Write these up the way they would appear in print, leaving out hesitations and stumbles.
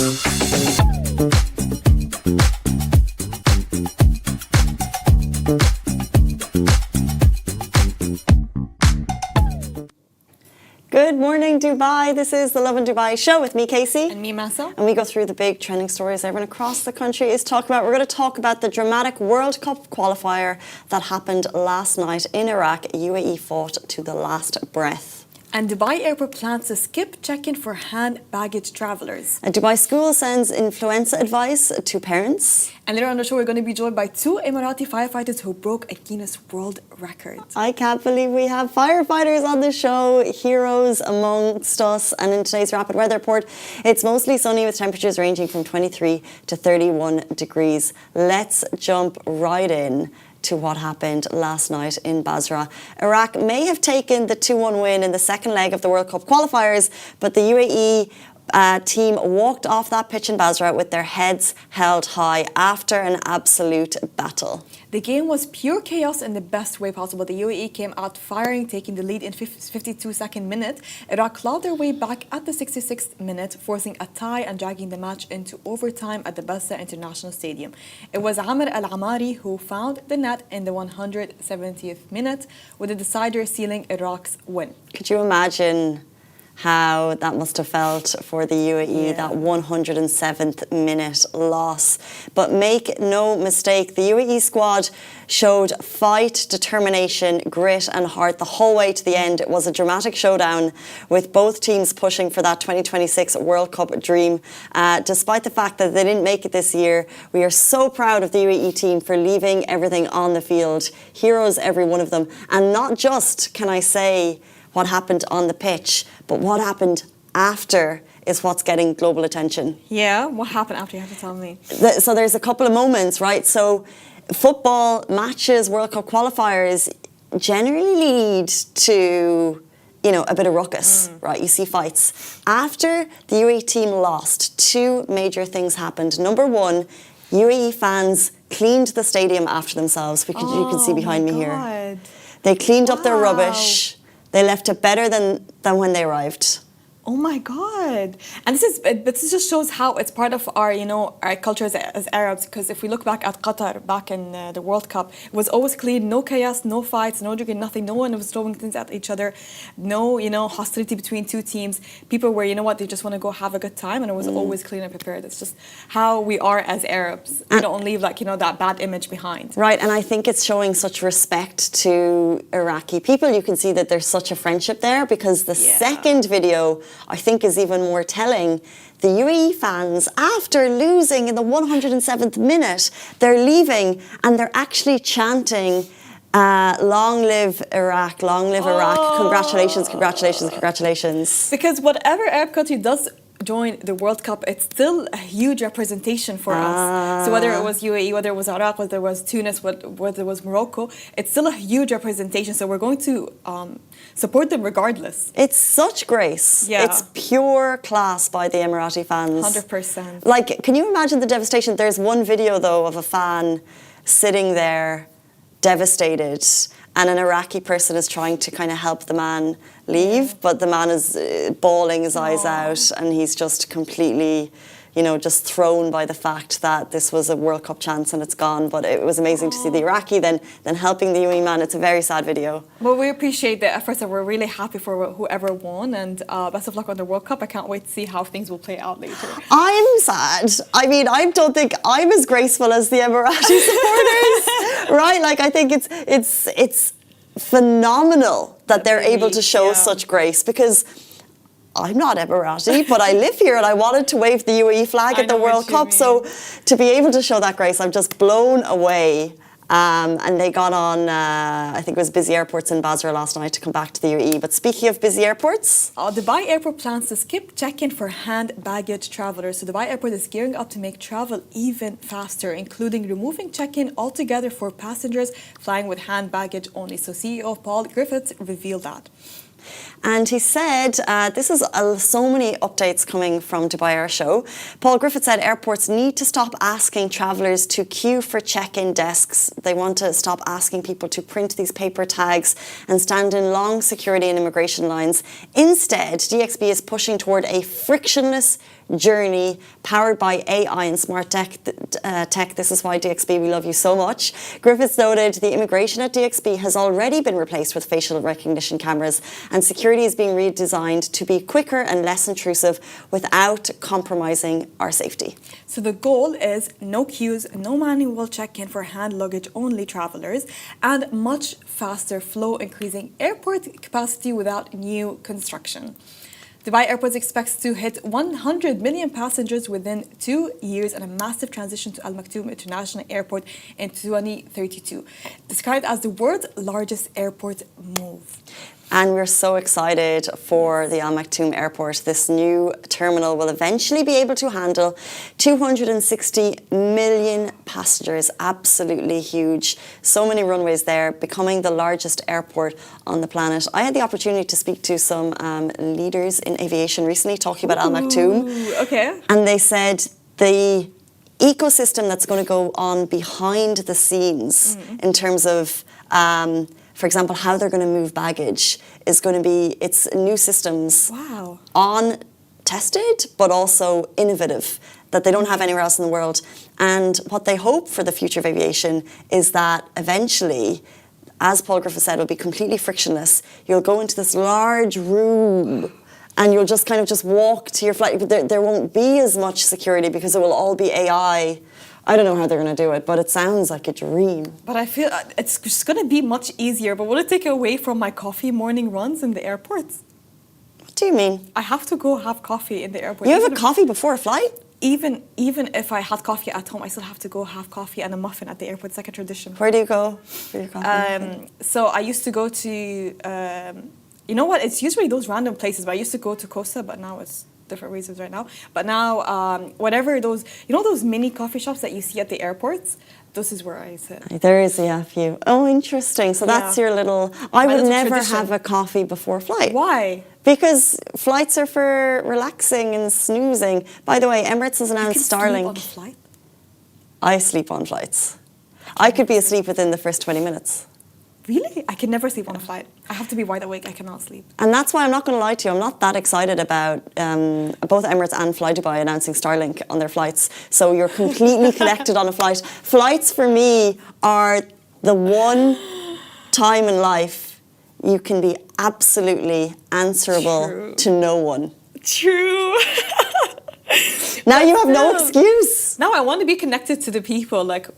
Good morning, Dubai. This is the Lovin Dubai show with me, Casey. And me, Massa. And we go through the big trending stories everyone across the country is talking about. We're going to talk about the dramatic World Cup qualifier that happened last night in Iraq. UAE fought to the last breath. And Dubai Airport plans to skip check-in for hand baggage travellers. A Dubai school sends influenza advice to parents. And later on the show, we're going to be joined by 2 Emirati firefighters who broke a Guinness World Record. I can't believe we have firefighters on the show, heroes amongst us. And in today's rapid weather report, it's mostly sunny with temperatures ranging from 23 to 31 degrees. Let's jump right in to what happened last night in Basra. Iraq may have taken the 2-1 win in the second leg of the World Cup qualifiers, but the UAE team walked off that pitch in Basra with their heads held high after an absolute battle. The game was pure chaos in the best way possible. The UAE came out firing, taking the lead in 52nd minute. Iraq clawed their way back at the 66th minute, forcing a tie and dragging the match into overtime at the Basra International Stadium. It was Amr Al-Amari who found the net in the 170th minute, with the decider sealing Iraq's win. Could you imagine how that must have felt for the UAE, that 107th minute loss? But make no mistake, the UAE squad showed fight, determination, grit and heart the whole way to the end. It was a dramatic showdown with both teams pushing for that 2026 World Cup dream. Despite the fact that they didn't make it this year, we are so proud of the UAE team for leaving everything on the field. Heroes, every one of them. And not just, can I say, what happened on the pitch, but what happened after is what's getting global attention. Yeah, what happened after? You have to tell me. So there's a couple of moments, right? So football matches, World Cup qualifiers generally lead to, you know, a bit of ruckus, right? You see fights. After the UAE team lost, 2 major things happened. Number 1, UAE fans cleaned the stadium after themselves. You can see behind me here. They cleaned up their rubbish. They left it better than when they arrived. Oh my God! And this just shows how it's part of our, you know, our culture as Arabs. Because if we look back at Qatar, back in the World Cup, it was always clean, no chaos, no fights, no drinking, nothing. No one was throwing things at each other. No, you know, hostility between 2 teams. People were, you know what, they just want to go have a good time, and it was always clean and prepared. It's just how we are as Arabs. We don't leave, like, you know, that bad image behind. Right, and I think it's showing such respect to Iraqi people. You can see that there's such a friendship there, because the second video, I think, is even more telling. The UAE fans, after losing in the 107th minute, they're leaving and they're actually chanting, long live Iraq, long live Iraq, congratulations, congratulations, congratulations. Because whatever Arab country does join the World Cup, it's still a huge representation for us. So whether it was UAE, whether it was Iraq, whether it was Tunis, whether it was Morocco, it's still a huge representation. So we're going to support them regardless. It's such grace. Yeah. It's pure class by the Emirati fans. 100%. Like, can you imagine the devastation? There's one video, though, of a fan sitting there devastated, and an Iraqi person is trying to kind of help the man leave, but the man is bawling his eyes out, and he's just completely, you know, just thrown by the fact that this was a World Cup chance and it's gone. But it was amazing to see the Iraqi then helping the UAE man. It's a very sad video. Well, we appreciate the efforts, and we're really happy for whoever won, and best of luck on the World Cup. I can't wait to see how things will play out later. I'm sad. I mean, I don't think I'm as graceful as the Emirati supporters, right? Like, I think it's phenomenal that they're able to show such grace, because I'm not Emirati, but I live here and I wanted to wave the UAE flag at the World Cup. So to be able to show that grace, I'm just blown away. And they got on, I think it was busy airports in Basra last night to come back to the UAE. But speaking of busy airports... Dubai Airport plans to skip check-in for hand baggage travelers. So Dubai Airport is gearing up to make travel even faster, including removing check-in altogether for passengers flying with hand baggage only. So CEO Paul Griffiths revealed that. And he said, this is so many updates coming from Dubai Air Show. Paul Griffith said airports need to stop asking travellers to queue for check-in desks. They want to stop asking people to print these paper tags and stand in long security and immigration lines. Instead, DXB is pushing toward a frictionless journey powered by AI and smart tech. This is why DXB, we love you so much. Griffiths noted the immigration at DXB has already been replaced with facial recognition cameras, and security is being redesigned to be quicker and less intrusive without compromising our safety. So the goal is no queues, no manual check-in for hand luggage only travelers, and much faster flow, increasing airport capacity without new construction. Dubai Airport expects to hit 100 million passengers within 2 years and a massive transition to Al Maktoum International Airport in 2032, described as the world's largest airport move. And we're so excited for the Al Maktoum Airport. This new terminal will eventually be able to handle 260 million passengers. Absolutely huge. So many runways there, becoming the largest airport on the planet. I had the opportunity to speak to some leaders in aviation recently, talking about Al Maktoum. Okay. And they said the ecosystem that's going to go on behind the scenes in terms of for example, how they're going to move baggage is going to be, it's new systems. Wow. Tested, but also innovative, that they don't have anywhere else in the world. And what they hope for the future of aviation is that eventually, as Paul Griffith said, it'll be completely frictionless. You'll go into this large room and you'll just kind of just walk to your flight. There won't be as much security because it will all be AI. I don't know how they're going to do it, but it sounds like a dream. But I feel it's just going to be much easier. But will it take away from my coffee morning runs in the airports? What do you mean? I have to go have coffee in the airport. You have a coffee before a flight? Even if I had coffee at home, I still have to go have coffee and a muffin at the airport. It's like a tradition. Where do you go for your coffee? So I used to go to, you know what? It's usually those random places. But I used to go to Costa, but now it's different reasons right now. But now, whatever those, you know those mini coffee shops that you see at the airports? This is where I sit. There is a few. Oh, interesting. So that's your little... I would never tradition. have a coffee before flight. Why? Because flights are for relaxing and snoozing. By the way, Emirates has announced Starlink. Sleep on a flight? I sleep on flights. I could be asleep within the first 20 minutes. Really? I can never sleep on a flight. I have to be wide awake. I cannot sleep. And that's why I'm not going to lie to you. I'm not that excited about both Emirates and Fly Dubai announcing Starlink on their flights. So you're completely connected on a flight. Flights for me are the one time in life you can be absolutely answerable to no one. True. Now you have no excuse. Now I want to be connected to the people. Like,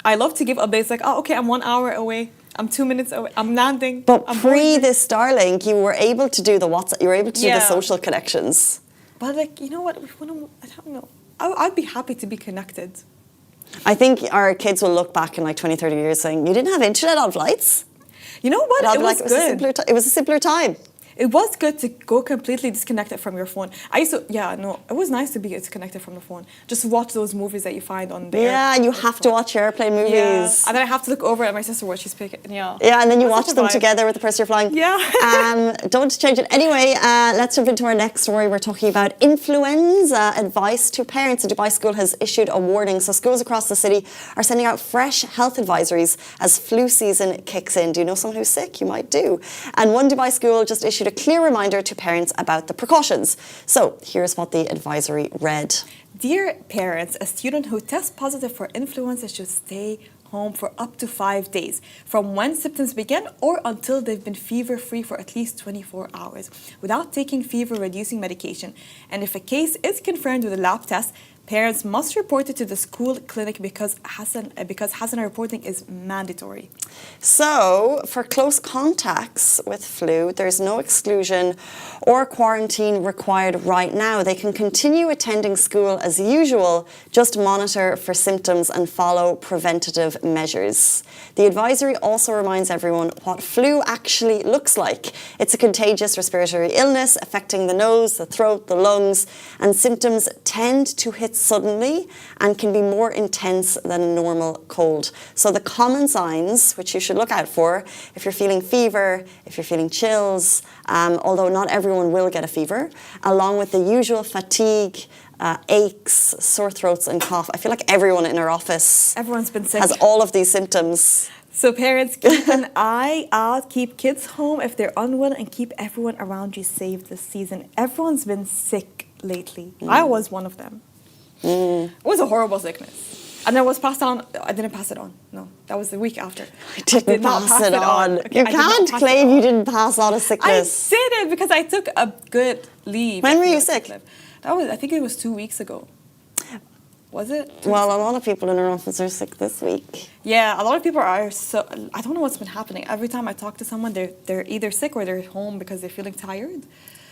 I love to give updates. Like, oh, okay, I'm 1 hour away. I'm 2 minutes away. I'm landing. But this Starlink, you were able to do the WhatsApp. You were able to do the Yeah. social connections. But like, you know what? I don't know. I'd be happy to be connected. I think our kids will look back in like 20, 30 years saying, you didn't have internet on flights? You know what? And I'll It be was like, good. it was a simpler time. It was good to go completely disconnected from your phone. It was nice to be disconnected from the phone. Just watch those movies that you find on there. Yeah, and you have to watch airplane movies. Yeah. And then I have to look over at my sister what she's picking. Yeah. Yeah, and then you That's watch such a them vibe. together with the person you're flying. Yeah. Don't change it. Anyway, let's jump into our next story. We're talking about influenza advice to parents. A Dubai school has issued a warning. So schools across the city are sending out fresh health advisories as flu season kicks in. Do you know someone who's sick? You might do. And one Dubai school just issued a clear reminder to parents about the precautions. So here's what the advisory read. Dear parents, a student who tests positive for influenza should stay home for up to 5 days from when symptoms begin or until they've been fever-free for at least 24 hours without taking fever-reducing medication. And if a case is confirmed with a lab test, parents must report it to the school clinic because Hasana reporting is mandatory. So, for close contacts with flu, there's no exclusion or quarantine required right now. They can continue attending school as usual, just monitor for symptoms and follow preventative measures. The advisory also reminds everyone what flu actually looks like. It's a contagious respiratory illness affecting the nose, the throat, the lungs, and symptoms tend to hit suddenly and can be more intense than a normal cold. So the common signs which you should look out for if you're feeling fever, if you're feeling chills, although not everyone will get a fever, along with the usual fatigue, aches, sore throats and cough. I feel like everyone in our office Everyone's been sick. has all of these symptoms. So parents, keep an eye out, keep kids home if they're unwell, and keep everyone around you safe this season. Everyone's been sick lately. I was one of them. It was a horrible sickness. And I was passed on. I didn't pass it on. No, that was the week after. I didn't pass it on. Okay, You can't claim you didn't pass on a I sickness. did it because I took a good leave. When were you after sick? leave. That was. I think it was 2 weeks ago. Was it? Well, a lot of people in our office are sick this week. Yeah, a lot of people are so. I don't know what's been happening. Every time I talk to someone, they're either sick or they're home because they're feeling tired.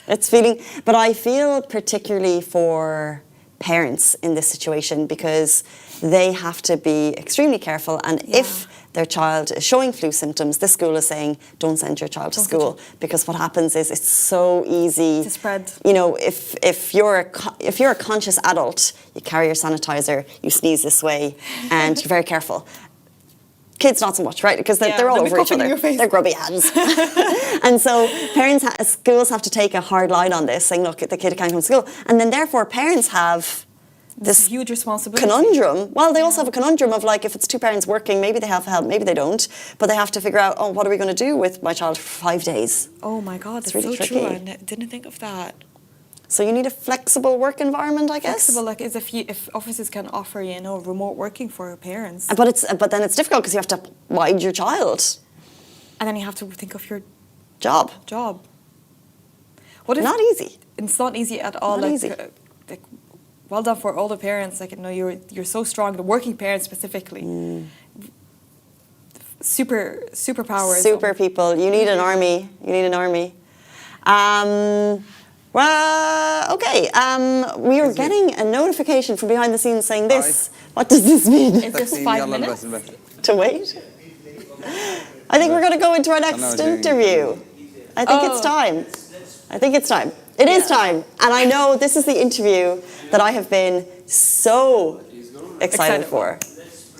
It's feeling, but I feel particularly for parents in this situation because they have to be extremely careful. And if their child is showing flu symptoms, the school is saying, don't send your child to school, because what happens is it's so easy to spread. You know, if you're a conscious adult, you carry your sanitizer, you sneeze this way, and you're very careful. Kids not so much, right? Because they're all they'll be over each coughing in other. your face. They're grubby hands. And so schools have to take a hard line on this, saying, look, the kid can't come to school. And then therefore parents have this huge responsibility. conundrum. Well, they also have a conundrum of like, if it's two parents working, maybe they have help, maybe they don't. But they have to figure out, oh, what are we going to do with my child for 5 days? Oh my God, that's really so tricky. true. I didn't think of that. So you need a flexible work environment, I guess. Flexible, like if offices can offer, remote working for parents. But then it's difficult because you have to hide your child. And then you have to think of your Job. What if Not easy. It's not easy at all. Not easy. Like, well done for all the parents. Like, you're so strong. The working parents specifically. Superpowers. Super people. You need an army. You need an army. Well, okay. We are getting a notification from behind the scenes saying this. What does this mean? It's just 5 minutes. To wait? I think we're going to go into our next interview. I think it's time. I think it's time. It is time. And I know this is the interview that I have been so excited for.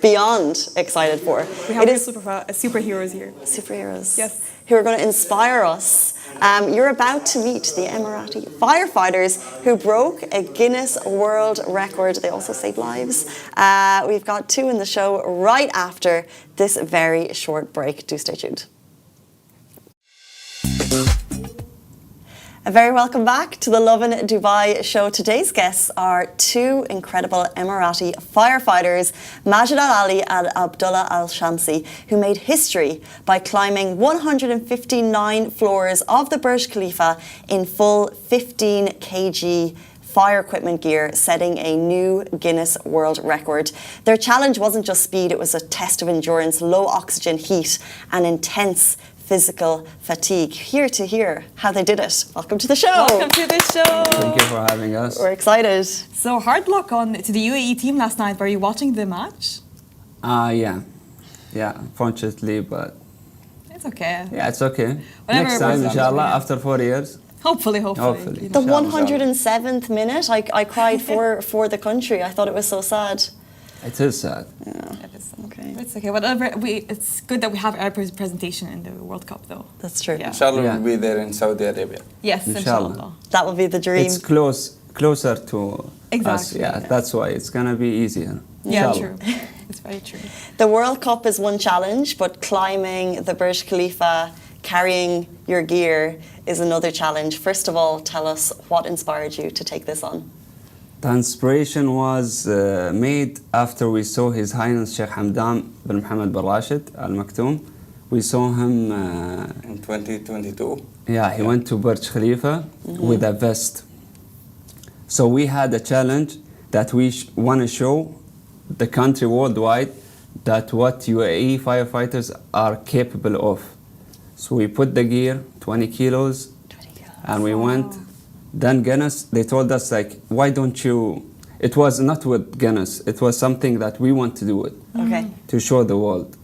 Beyond excited for. We have superheroes here. Superheroes. Yes. Who are going to inspire us. You're about to meet the Emirati firefighters who broke a Guinness World Record. They also saved lives. We've got two in the show right after this very short break. Do stay tuned. A very welcome back to the Lovin Dubai show. Today's guests are two incredible Emirati firefighters, Majid Al Ali and Abdullah Al Shamsi, who made history by climbing 159 floors of the Burj Khalifa in full 15 kg fire equipment gear, setting a new Guinness World Record. Their challenge wasn't just speed, it was a test of endurance, low oxygen, heat, and intense physical fatigue. Here to hear how they did it. Welcome to the show. Welcome to the show. Thank you for having us. We're excited. So hard luck to the UAE team last night. Were you watching the match? Yeah, unfortunately, but It's okay. yeah, it's okay. Whatever Next it time, was, inshallah, yeah. after 4 years. Hopefully. Hopefully. The Inshallah. 107th minute, I cried for the country. I thought it was so sad. It is sad. It is. Okay. It's okay. Whatever. It's good that we have our presentation in the World Cup, though. That's true. Yeah. Inshallah, Yeah. we'll be there in Saudi Arabia. Yes, Inshallah. inshallah. That will be the dream. It's closer to us. Exactly, Yeah, yeah. that's why it's gonna be easier. Yeah, Inshallah. true. It's very true. The World Cup is one challenge, but climbing the Burj Khalifa, carrying your gear is another challenge. First of all, tell us what inspired you to take this on. The inspiration was made after we saw His Highness Sheikh Hamdan bin Mohammed bin Rashid Al Maktoum. We saw him. In 2022. Yeah, he went to Burj Khalifa with a vest. So we had a challenge that we want to show the country worldwide that what UAE firefighters are capable of. So we put the gear, 20 kilos, and we went. Then Guinness, they told us like, why don't you? It was not with Guinness. It was something that we want to do it Okay. to show the world.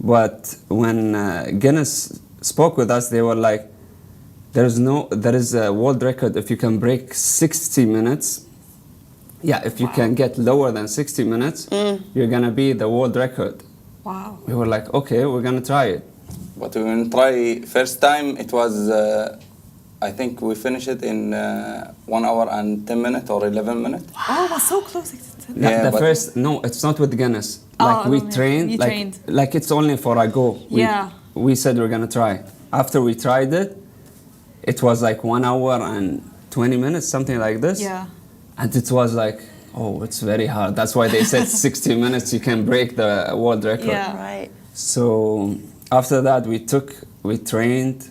But when Guinness spoke with us, they were like, there is a world record if you can break 60 minutes. Yeah, if you can get lower than 60 minutes, you're gonna be the world record. Wow. We were like, okay, we're gonna try it. But we will try. First time it was, I think we finished it in 1 hour and 10 minutes or 11 minutes. Oh, it was so close. Yeah, The but- first, no, it's not with Guinness. Oh, Like we no, trained, you like, trained. like it's only for a go. Yeah. We said we're gonna try. After we tried it, it was like 1 hour and 20 minutes, something like this. Yeah. And it was like, oh, it's very hard. That's why they said 60 minutes you can break the world record. Yeah. Right. So after that, we trained,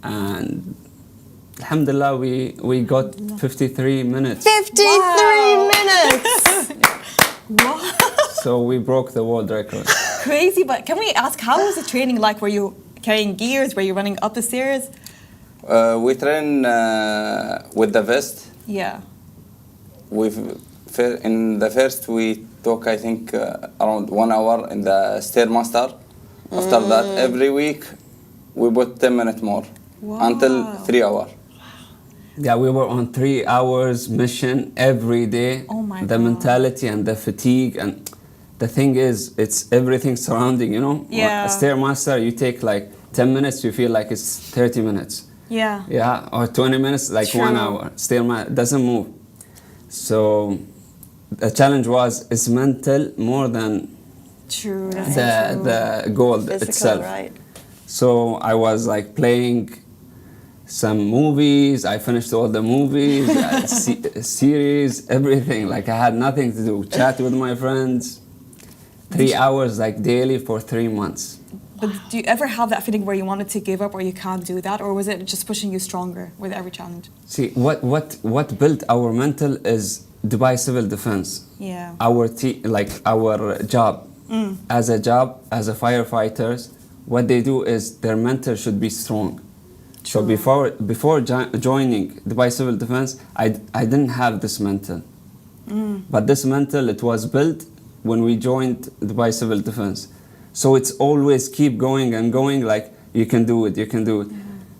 and alhamdulillah, we got 53 minutes. 53 Wow. minutes! Wow. So we broke the world record. Crazy, but can we ask, how was the training like? Were you carrying gears? Were you running up the stairs? We train with the vest. Yeah. In the first we took, I think, around 1 hour in the stairmaster. After that, every week we put 10 minutes more until 3 hours. Yeah, we were on 3 hours mission every day. Oh my The God. mentality and the fatigue, and the thing is, it's everything surrounding, you know? Yeah. A stairmaster, you take like 10 minutes, you feel like it's 30 minutes. Yeah. Yeah, or 20 minutes, like True. 1 hour. Stairmaster doesn't move. So the challenge was, it's mental more than True. That's so true. the goal Physical, itself. right? So I was like playing some movies. I finished all the movies, series, everything. Like I had nothing to do. Chat with my friends. 3 hours like daily for 3 months. But do you ever have that feeling where you wanted to give up or you can't do that? Or was it just pushing you stronger with every challenge? See, what built our mental is Dubai Civil Defense. Yeah. Our our job. As a firefighters, what they do is their mental should be strong. So before joining Dubai Civil Defense, I didn't have this mental. But this mental, it was built when we joined Dubai Civil Defense. So it's always keep going and going, like you can do it, you can do it.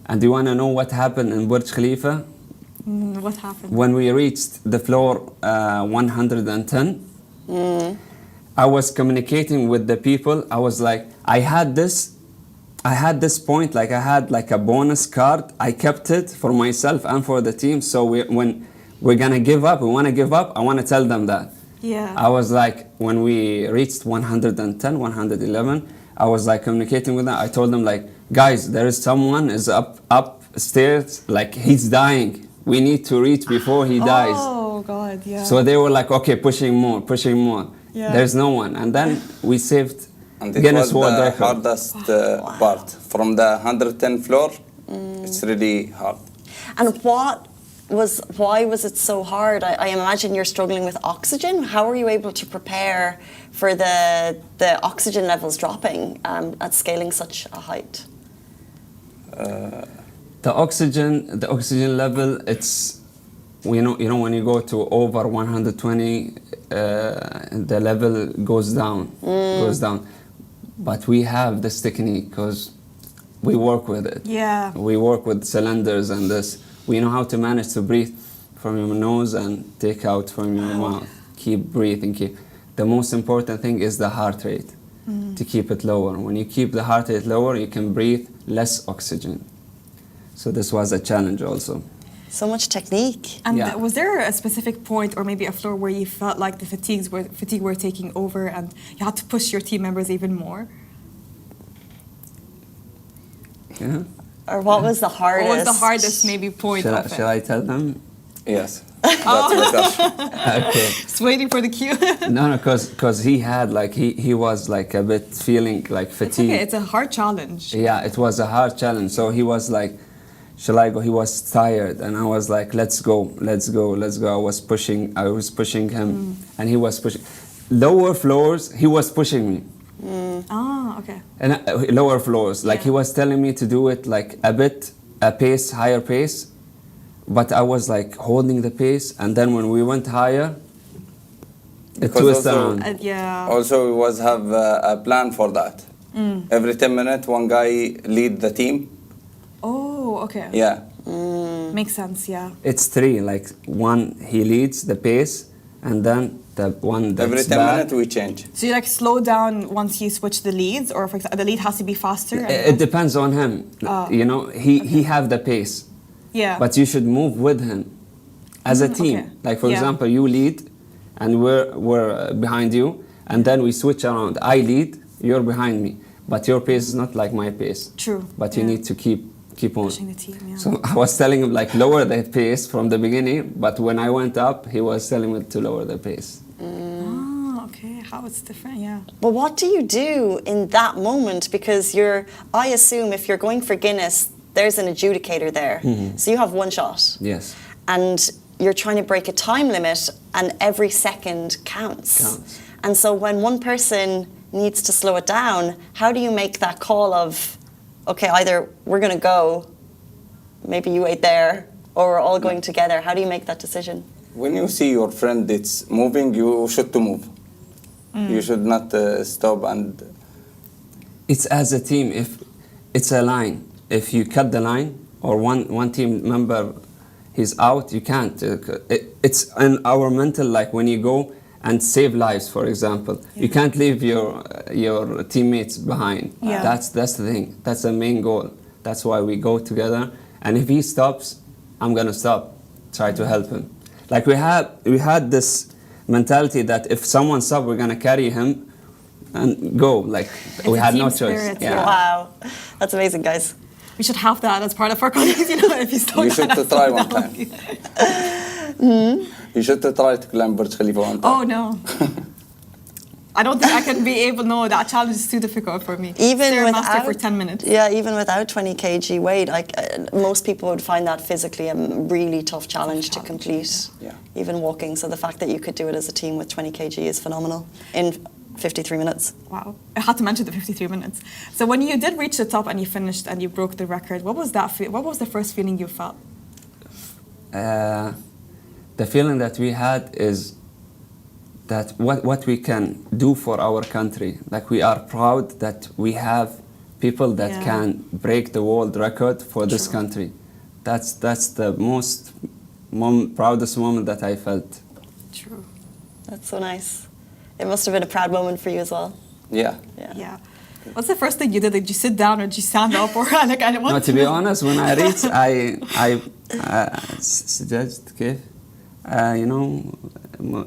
And do you want to know what happened in Burj Khalifa? What happened? When we reached the floor 110, I was communicating with the people. I was like, I had this point, like I had like a bonus card. I kept it for myself and for the team. So when we're gonna give up, we want to give up, I want to tell them that. Yeah. I was like, when we reached 110, 111, I was like communicating with them. I told them like, guys, there is someone is upstairs, like he's dying. We need to reach before he dies. Oh God, yeah. So they were like, okay, pushing more. Yeah. There's no one. And then we saved And it Guinness was World the Record. hardest part. From the 110 floor, it's really hard. And why was it so hard? I imagine you're struggling with oxygen. How are you able to prepare for the oxygen levels dropping at scaling such a height? The oxygen level, it's, you know when you go to over 120, the level goes down. But we have this technique because we work with it. Yeah. We work with cylinders and this. We know how to manage to breathe from your nose and take out from your mouth. Keep breathing. The most important thing is the heart rate, to keep it lower. When you keep the heart rate lower, you can breathe less oxygen. So this was a challenge also. So much technique. And Yeah. was there a specific point or maybe a floor where you felt like the fatigue were taking over and you had to push your team members even more? Yeah. Or what was the hardest? What was the hardest maybe point of it? Shall I tell them? Yes, that's better. Okay. Just waiting for the cue. No, because he had like he was like a bit feeling like It's fatigue. okay, it's a hard challenge. Yeah, it was a hard challenge. So he was like, shall I go? He was tired, and I was like, let's go. I was pushing him, and he was pushing. Lower floors, he was pushing me. Ah, okay. And lower floors, like Yeah. he was telling me to do it like higher pace, but I was like holding the pace, and then when we went higher, it Because twisted also- around. Yeah. Also, we have a plan for that. Every 10 minutes, one guy lead the team. Oh, okay. Yeah. Makes sense, yeah. It's three, like one he leads the pace, and then the one that's Every 10 back. minutes, we change. So you like slow down once you switch the leads, or for example, the lead has to be faster? It depends on him. You know, he have the pace, Yeah. but you should move with him as a team. okay. Like for Yeah. example, you lead, and we're behind you, and then we switch around. I lead, you're behind me, but your pace is not like my pace. True. But you Yeah. need to keep on. Pushing the team, yeah. So I was telling him like lower the pace from the beginning, but when I went up, he was telling me to lower the pace. Oh, okay. How it's different, yeah. But what do you do in that moment? Because I assume if you're going for Guinness, there's an adjudicator there. So you have one shot. Yes. And you're trying to break a time limit, and every second counts. And so when one person needs to slow it down, how do you make that call of, okay, either we're going to go, maybe you wait there, or we're all going together? How do you make that decision? When you see your friend it's moving, you should to move. You should not stop and... It's as a team. If it's a line, if you cut the line or one team member is out, you can't. It's in our mental, like when you go and save lives, for example. You can't leave your teammates behind. Yeah. That's the thing. That's the main goal. That's why we go together. And if he stops, I'm gonna stop. Try to help him. Like we had this mentality that if someone stops, we're gonna carry him and go. Like we a had no team choice. spirit, Yeah. Wow, that's amazing, guys. We should have that as part of our colleagues, if you still You should to try one time. You should to try to climb Burj Khalifa one time. Oh, no. I don't think I can be able, no, that challenge is too difficult for me. Even Stairmaster without for 10 minutes. Yeah, even without 20 kg weight, like most people would find that physically a really tough challenge to complete. Yeah. Even walking. So the fact that you could do it as a team with 20 kg is phenomenal in 53 minutes. Wow. I had to mention the 53 minutes. So when you did reach the top and you finished and you broke the record, what was that? What was the first feeling you felt? The feeling that we had is that what we can do for our country. Like we are proud that we have people that can break the world record for this country. That's the most proudest moment that I felt. True. That's so nice. It must have been a proud moment for you as well. Yeah. Yeah. What's the first thing you did? Did you sit down or did you stand up? Or like, I want No, to be honest, when I reached, I suggested, you know,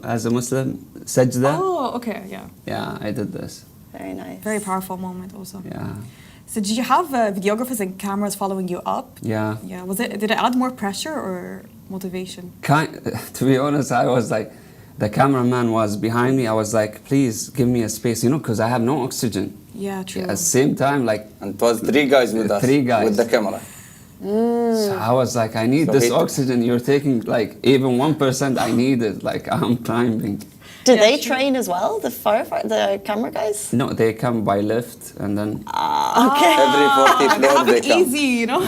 as a Muslim, sajda. Oh, okay, yeah. Yeah, I did this. Very nice. Very powerful moment also. Yeah. So did you have videographers and cameras following you up? Yeah. Yeah. Did it add more pressure or motivation? To be honest, I was like, the cameraman was behind me. I was like, please give me a space, you know, because I have no oxygen. Yeah, true. At the same time, like... And it was 3 guys with us. 3 guys. With the camera. So I was like, I need this oxygen. You're taking like even 1%. I need it. Like I'm climbing. Did they train as well, the camera guys? No, they come by lift and then. Okay. Every 40 floor they come. Easy, you know.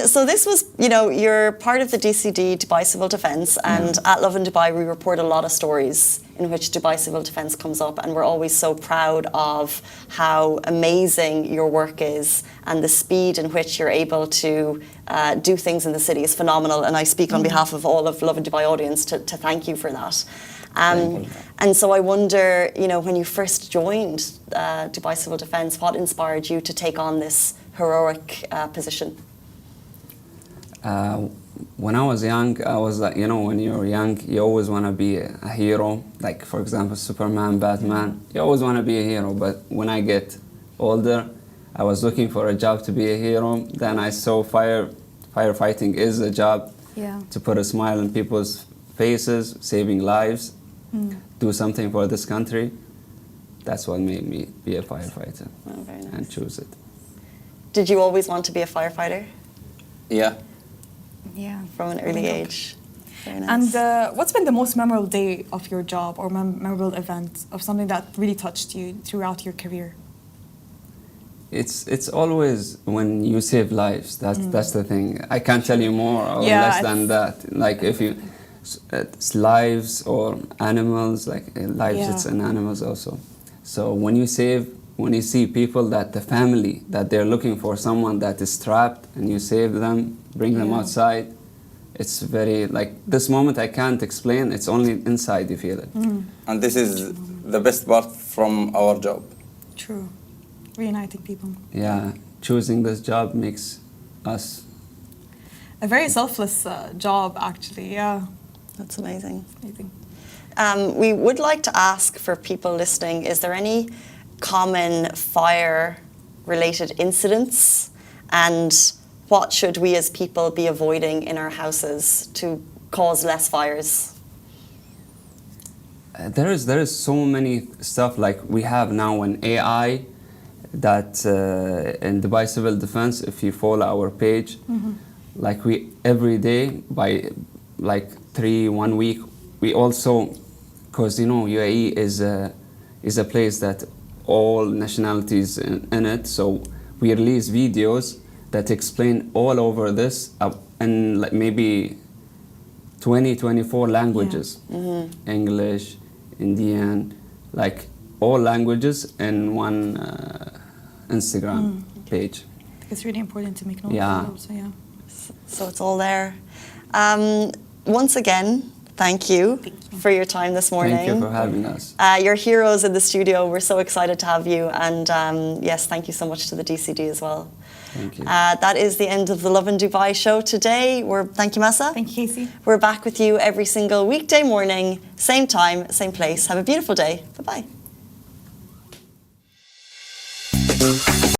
So this was, you know, you're part of the DCD, Dubai Civil Defence, and at Lovin Dubai we report a lot of stories in which Dubai Civil Defence comes up, and we're always so proud of how amazing your work is, and the speed in which you're able to do things in the city is phenomenal, and I speak on behalf of all of Lovin Dubai audience to thank you for that. And so I wonder, you know, when you first joined Dubai Civil Defence, what inspired you to take on this heroic position? When I was young, I was like, you know, when you're young, you always want to be a hero. Like, for example, Superman, Batman. You always want to be a hero. But when I get older, I was looking for a job to be a hero. Then I saw firefighting is a job to put a smile on people's faces, saving lives, do something for this country. That's what made me be a firefighter very nice. and choose it. Did you always want to be a firefighter? Yeah. Yeah. From an early age. Very nice. And what's been the most memorable day of your job or memorable event of something that really touched you throughout your career? It's always when you save lives. That's the thing. I can't tell you more or less than that. Like if you, it's lives or animals. Like lives, it's in animals also. So when you see people that the family that they're looking for someone that is trapped and you save them, bring them outside. It's very, like, this moment I can't explain. It's only inside you feel it. And this is the best part from our job. True. Reuniting people. Yeah, choosing this job makes us... A very selfless job, actually, yeah. That's amazing. Amazing. We would like to ask for people listening, is there any common fire-related incidents And what should we as people be avoiding in our houses to cause less fires? There is so many stuff, like we have now an AI that in Dubai Civil Defense, if you follow our page, like we every day by like 1 week, we also, because you know UAE is a place that all nationalities in it, so we release videos that explain all over this in like maybe 24 languages. English, Indian, like all languages in one Instagram page. It's really important to make note Yeah. of it. So, yeah. So it's all there. Once again, thank you for your time this morning. Thank you for having us. You're heroes in the studio. We're so excited to have you. And yes, thank you so much to the DCD as well. Thank you. That is the end of the Lovin Dubai show today. Thank you, Massa. Thank you, Casey. We're back with you every single weekday morning, same time, same place. Have a beautiful day. Bye-bye.